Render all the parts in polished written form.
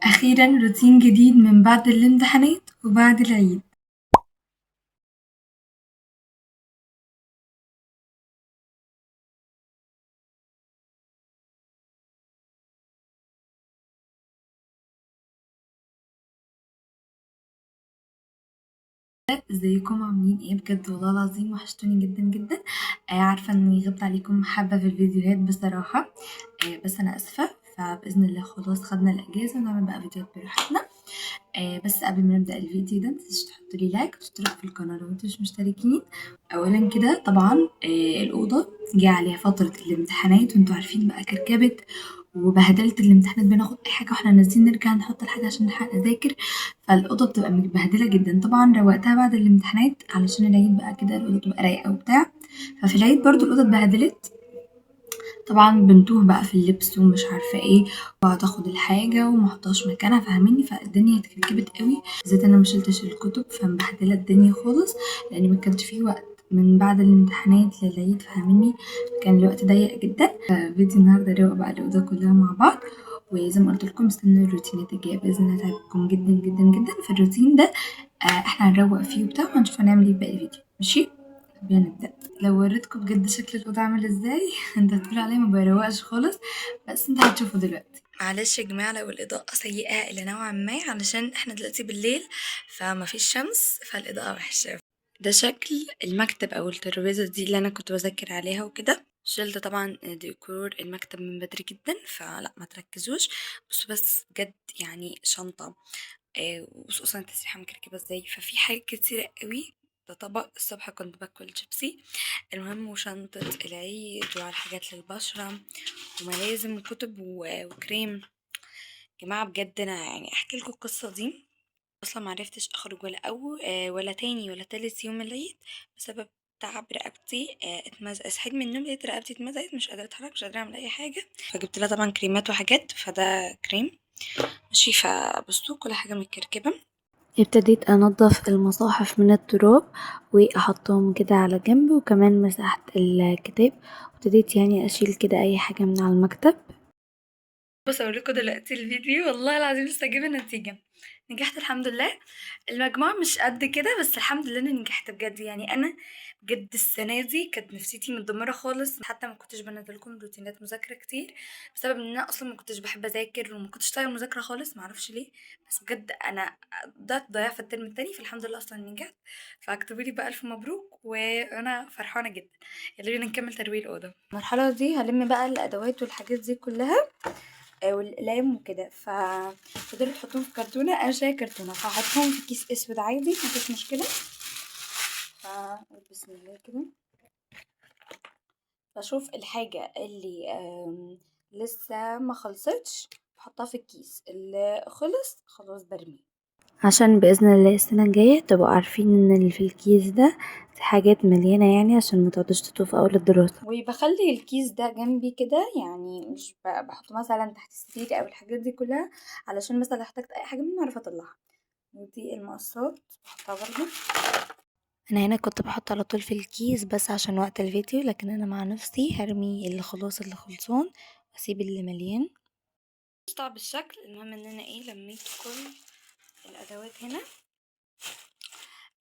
أخيرا روتين جديد من بعد الامتحانات وبعد العيد. ازيكم عاملين ايه؟ بجد والله العظيم وحشتوني جدا جدا. عارفة اني غبت عليكم حبة في الفيديوهات بصراحة. بس انا اسفة، فبإذن الله خلاص خدنا الأجازة ونعمل بقى فيديوهات براحتنا. بس قبل ما نبدأ الفيديو ده متنسوش تحطوا لي لايك وتشتركوا في القناة لو انتوا مش مشتركين. اولا كده طبعا الأوضة جه عليها فترة الامتحانات وانتوا عارفين بقى كركبت وبهدلة الامتحانات، بناخد اي حاجة واحنا نازلين نرجع نحط الحاجة عشان نلحق نذاكر، فالأوضة بتبقى متبهدلة جدا. طبعا روقتها بعد الامتحانات علشان العيد بقى كده الأوضة تبقى رايقة وبتاع، ففي العيد برضو الأوضة اتبهدلت. طبعا بنتوه بقى في اللبس ومش عارفة ايه، واقعد اخد الحاجة وما احطهاش مكانها، فاهميني؟ فالدنيا اتكركبت قوي، بالذات انا مشلتش الكتب فمبهدلة الدنيا خالص، لان ما كانش فيه وقت من بعد الامتحانات للعيد، فاهميني؟ كان الوقت ضيق جدا. ففيديو النهارده روق بقى الأوضة كلها مع بعض، وزي ما قلت لكم استنوا الروتينات الجايه باذن الله تعجبكم جدا جدا جدا. في الروتين ده احنا هنروق فيه وبتاع وهنشوف هنعمل ايه في باقي الفيديو، ماشي؟ يلا نبدأ. لو وريتكم بجد شكل الأوضة عامل ازاي انت هتقول عليا ما بروقش خالص، بس انت هتشوفوا دلوقتي. معلش يا جماعة لو الإضاءة سيئة إلى نوعا ما، علشان احنا دلوقتي بالليل فمفيش شمس فالإضاءة وحشة. ده شكل المكتب أو الترابيزة دي اللي أنا كنت بذاكر عليها وكده. شلت طبعا ديكور المكتب من بدري جدا، فلا ما تركزوش. بصوا بس بجد يعني شنطة، وخصوصا التسريحة مكركبة ازاي، ففي حاجات كتيرة قوي. ده طبق الصبح كنت باكل شيبسي، المهم وشنطة العيد وعلى حاجات للبشرة وملازم وكتب وكريم. جماعة بجد أنا يعني أحكي لكم القصة دي، أصلا معرفتش أخرج ولا ولا تاني ولا تالت يوم العيد بسبب تعب رقبتي. صحيت من النوم لقيت رقبتي اتمزقت، مش قادرة اتحرك، مش قادرة اعمل اي حاجة، فجبت لها طبعا كريمات وحاجات، فده كريم ماشي. فبصوا كل حاجة متكركبة. ابتديت انضف المصاحف من التراب واحطهم كده على جنب، وكمان مسحت الكتاب، وابتديت يعني اشيل كده اي حاجة من على المكتب. بص اوريكم دلوقتي الفيديو، والله العظيم لسه جايبه النتيجه. نجحت الحمد لله. المجموع مش قد كده بس الحمد لله اني نجحت بجد. يعني انا بجد السنه دي كانت نفسيتي متدمره خالص، حتى ما كنتش بنزل لكم روتينات مذاكره كتير بسبب ان انا اصلا ما كنتش بحب اذاكر وما كنتش طايقه المذاكره خالص، ما اعرفش ليه. بس بجد انا ضيع في الترم التاني، فالحمد لله اصلا نجحت. فاكتبوا لي بقى الف مبروك وانا فرحانه جدا. يلا بينا نكمل ترويق الاوضه. المرحله دي هلم بقى الادوات والحاجات دي كلها والأقلام وكده، فتقدروا تحطوهم في كرتونة. أنا شايلة كرتونة فهحطهم في كيس أسود عادي مفيش مشكلة. بسم الله كده بشوف الحاجة اللي لسه ما خلصتش بحطها في الكيس، اللي خلص خلاص برميه، عشان بإذن الله السنة الجاية تبقوا عارفين ان اللي في الكيس ده في حاجات مليانة، يعني عشان ما تقعدوش تتوه في أول الدراسة. وبخلي الكيس ده جنبي كده، يعني مش بحطه مثلا تحت السرير أو الحاجات دي كلها، علشان مثلا لو احتجت أي حاجة منه أعرف أطلعها. ودي المقصات بحطها برضه. أنا هنا كنت بحط على طول في الكيس بس عشان وقت الفيديو، لكن أنا مع نفسي هرمي اللي خلاص اللي خلصان وأسيب اللي مليان. صعب الشكل، المهم ان انا ايه لميت كل الادوات هنا،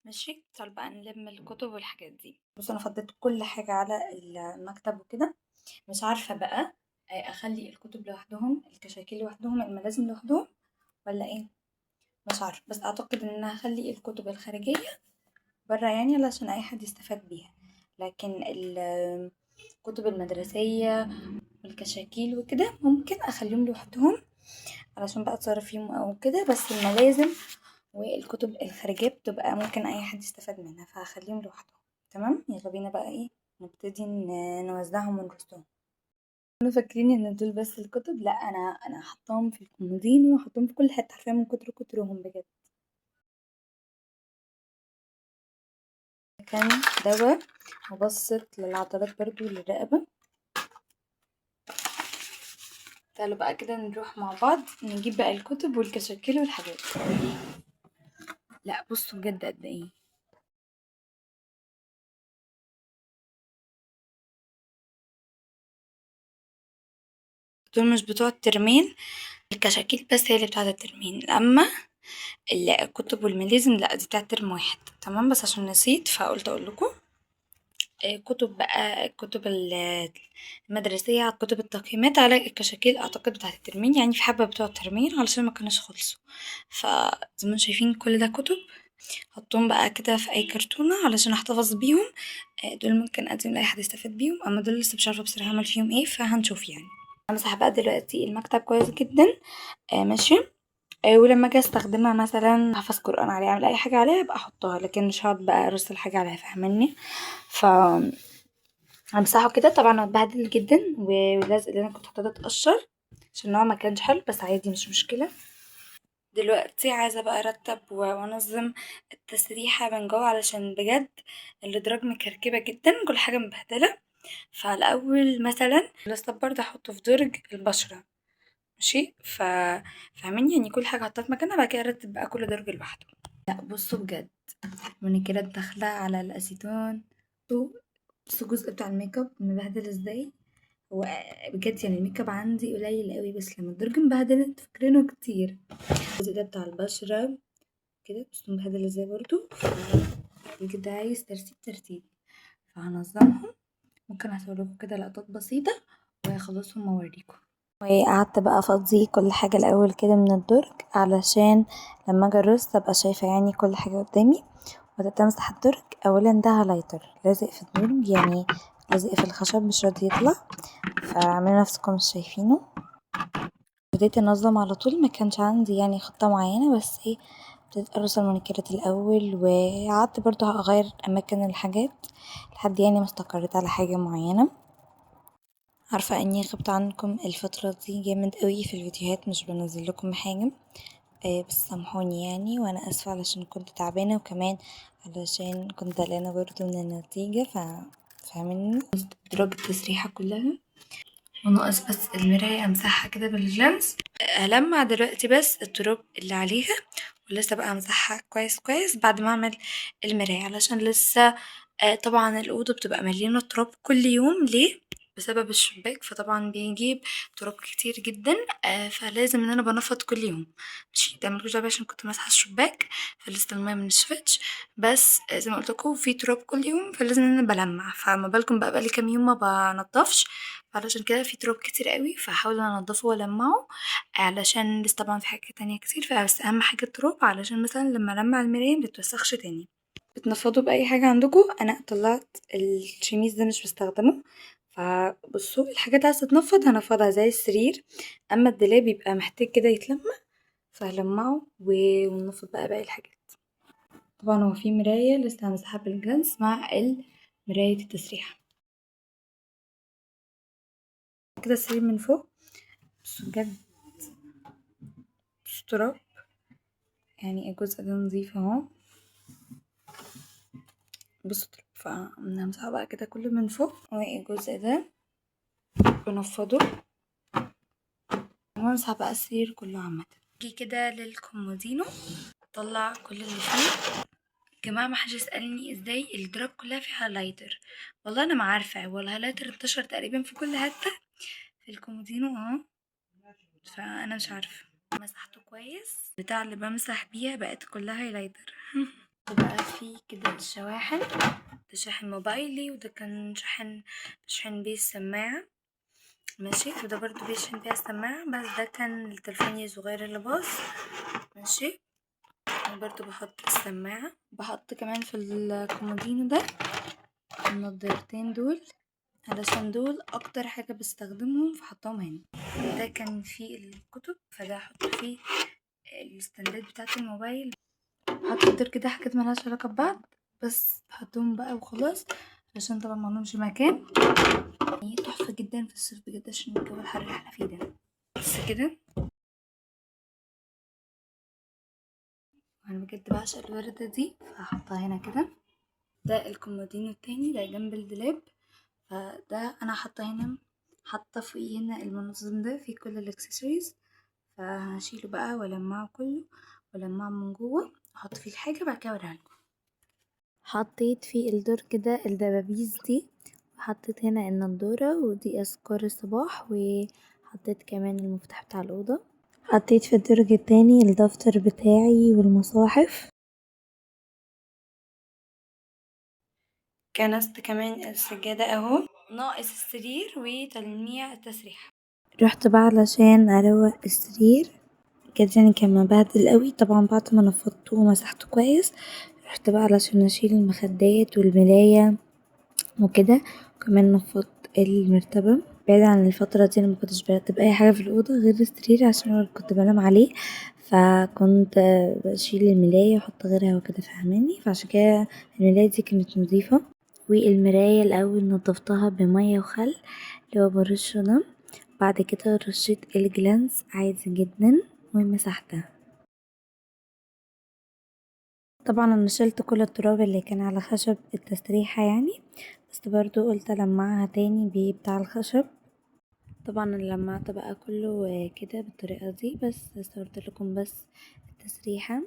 ماشي. تعال بقى نلم الكتب والحاجات دي. بص انا فضيت كل حاجة على المكتب وكده، مش عارفة بقى اخلي الكتب لوحدهم، الكشاكيل لوحدهم، الملازم لوحدهم، ولا ايه؟ مش عارفة، بس اعتقد ان انا هخلي الكتب الخارجية برا يعني علشان اي حد يستفاد بيها، لكن الكتب المدرسية والكشاكيل وكده ممكن اخليهم لوحدهم علشان بقى اتصرف فيهم او كده. بس الملازم والكتب الخارجية بتبقى ممكن أي حد يستفاد منها، فهخليهم لوحدهم. تمام، يلا بينا بقى ايه نبتدي نوزعهم ونرصهم. كانوا فاكرين ان دول بس الكتب، لا انا حطاهم في الكومودين وحطاهم في كل حته حرفيا من كتر كترهم بجد. كان دواء مبسط للعضلات برضو للرقبه. تعالوا بقى كده نروح مع بعض نجيب بقى الكتب والكشاكيل والحاجات. لا بصوا بجد قد ايه دول مش بتوع الترمين، الكشاكيل بس هي اللي بتاعة الترمين، أما الكتب والملازم لأ دي بتاعة ترم واحد. تمام، بس عشان نسيت فقلت أقول لكم. كتب بقى الكتب المدرسية على كتب التقييمات على الكشاكيل أعتقد بتاعة الترمين، يعني في حبة بتوع الترمين علشان ما كانوش خلصوا. فزي ما انتم شايفين كل ده كتب، حطهم بقى كده في أي كرتونة علشان أحتفظ بيهم. دول ممكن أقدم لأي حد يستفاد بيهم، أما دول لسه مش عارفة بصراحة أعمل فيهم ايه، فهنشوف يعني. همسح بقى دلوقتي المكتب كويس جدا. ماشي. ولما اجي استخدمها مثلا احفظ قرآن عليها اعمل اي حاجة عليها ابقى احطها، لكن مش هقعد بقى ارسل حاجة عليها، فاهماني؟ ف همسحه كده. طبعا هو اتبهدل جدا واللزق اللي انا كنت حاطاه ده اتقشر عشان هو ما كانش حلو، بس عادي مش مشكلة. دلوقتي عايزة بقى ارتب وانظم التسريحة من جوه، علشان بجد الادراج مكركبة جدا، كل حاجة مبهدلة. فالاول مثلا الاسطبر ده احطه في درج البشرة. ماشي. فاهمين يعني كل حاجة حطها في مكانها، بعد كده ارتب بقى كل درج لوحده. لا بصوا بجد، المونيكيرات داخلة على الاسيتون. بصوا الجزء بتاع الميك اب مبهدل ازاي. هو بجد يعني الميك اب عندي قليل قوي، بس لما الدرج مبهدل انتوا فاكرينه كتير. الجزء ده بتاع البشرة كده بصوا مبهدل ازاي برضو. بجد عايز ترتيب، فهنظمهم. ممكن هصورلكوا كده لقطات بسيطة وهخلصهم واوريكم. وقعدت بقى افضي كل حاجة الاول كده من الدرج، علشان لما اجي ارص ابقى شايفة يعني كل حاجة قدامي. وبدأت امسح الدرج. اولا ده هايلايتر لازق في الدرج، يعني لازق في الخشب مش راضي يطلع، فاعملوا نفسكم مش شايفينه. بديت انظم على طول، ما كانش عندي يعني خطة معينة، بس ايه ابتديت ارص المونيكيرات الاول، وقعدت برضو اغير اماكن الحاجات لحد يعني ما استقريت على حاجة معينة. عارفة اني غبت عنكم الفترة دي جامد قوي في الفيديوهات، مش بنزل لكم حاجة. بس سامحوني يعني، وانا اسفة علشان كنت تعبانة، وكمان علشان كنت قلقانة برضو من النتيجة. فاهميني. درجة التسريحة كلها وناقص بس المراية امسحها كده بالجلانس. هلمع دلوقتي بس التراب اللي عليها، ولسه بقى امسحها كويس كويس بعد ما اعمل المراية، علشان لسه طبعا الأوضة بتبقى مليانة تراب كل يوم. ليه؟ بسبب الشباك، فطبعا بيجيب تراب كتير جدا. فلازم ان انا بنفض كل يوم. ماشي، ده ملكوش دعوة عشان كنت ماسحة الشباك فلسه المية منشفتش. بس زي ما قلت لكم في تراب كل يوم، فلازم ان انا بلمع. فما بالكم بقى بقالي كام يوم ما بنضفش، علشان كده في تراب كتير قوي، فهحاول انضفه والمعه. علشان لسه طبعا في حاجات تانية كتير، بس اهم حاجة التراب، علشان مثلا لما المع المراية متتوسخش تاني. بتنفضوا بأي حاجة عندكم. أنا طلعت الشميز ده مش بستخدمه، فبصوا الحاجات عايزة تتنفض هنفضها زي السرير، أما الدولاب بيبقى محتاج كده يتلمع، فهلمعه وننفض بقى باقي الحاجات. طبعا هو في مراية لسه همسحها بالجلانس مع مراية التسريحة كده. السرير من فوق بصوا بجد، بصوا تراب، يعني الجزء ده نظيف اهو. بصوا تراب، فهمسحه بقى كده كله من فوق، والجزء ده بنفضه، وامسح بقى السرير كله عامة. اجي كده للكومودينو، طلع كل اللي فيه. جماعة محدش يسألني ازاي الدراب كلها فيها هايلايتر، والله انا ما عارفة. هو الهايلايتر انتشر تقريبا في كل حتة في الكومودينو اهو، فانا مش عارفة. مسحته كويس، بتاع اللي بمسح بيها بقت كلها هايلايتر. بقى في كده الشواحن، ده شاحن موبايلي، وده كان بشحن بيه السماعة. ماشي، وده برضو بيشحن بيها السماعة، بس ده كان تليفوني الصغير اللي باظ. ماشي. انا برضو بحط السماعة، بحط كمان في الكومودينو ده النضارتين دول، علشان دول اكتر حاجة بستخدمهم، فحطهم هنا. ده كان فيه الكتب، فده احط فيه الستاندات بتاعة الموبايل. بحط الدرج كده حاجات ملهاش علاقة ببعض، بس بحطهم بقى وخلاص، عشان طبعا ملهمش مكان. يعني تحفة جدا في الصيف بجد، عشان الجو الحر اللي احنا فيه ده. بس كده. انا بجد بعشق الوردة دي، فهحطها هنا كده. ده الكومودينو التاني ده جنب الدولاب، فده انا حاطه هنا، حاطه فوقيه هنا المنظم ده فيه كل الاكسسوارز، فهشيله بقى والمعه كله، والمعه من جوه، احط فيه الحاجه بعد كده اوريها لكم. حطيت في الدور كده الدبابيس دي، وحطيت هنا النضاره، ودي اذكار الصباح، وحطيت كمان المفتاح بتاع الاوضه. حطيت في الدرج التاني الدفتر بتاعي والمصاحف، كنست كمان السجادة اهو، ناقص السرير وتلميع التسريحة. رحت بقى علشان اروق السرير، كده يعني كان مبهدل قوي طبعا. بعد ما نفضته ومسحته كويس رحت بقى علشان اشيل المخدات والملاية وكده، وكمان نفضت المرتبة. بعيد عن الفترة دي انا مكنتش برتب اي حاجة في الأوضة غير السرير عشان هو اللي كنت بنام عليه، فكنت بشيل الملاية واحط غيرها وكده فاهماني. فعشان كده الملاية دي كانت نظيفة. والمراية الأول نضفتها بمية وخل اللي هو برشه ده، بعد كده رشيت الجلانس عادي جدا ومسحتها. طبعا انا شلت كل التراب اللي كان على خشب التسريحة يعني، بس برضو قلت ألمعها تاني بتاع الخشب. طبعا انا لمعت بقى كله كده بالطريقة دي، بس صورت لكم بس التسريحة.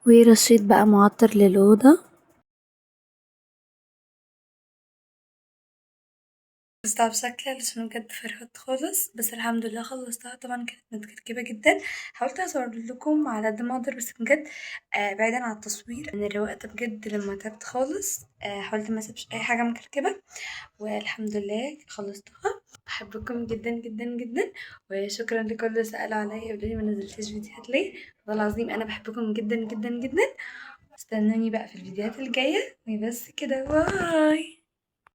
ورشيت بقى معطر للأوضة. بس بشكل علشان بجد فرهدت خالص، بس الحمد لله خلصتها. طبعا كانت متكركبة جدا، حاولت اصور لكم على قد ما اقدر، بس بجد بعيدا عن التصوير ان الوقت بجد لما تعبت خالص حاولت ما اسيبش اي حاجة مكركبة، والحمد لله خلصتها. بحبكم جدا جدا جدا، وشكرا لكل اللي سألوا عليا يقولوا لي ما نزلتيش فيديوهات ليه. والله العظيم انا بحبكم جدا جدا جدا. استنوني بقى في الفيديوهات الجاية، وبس كده، باي.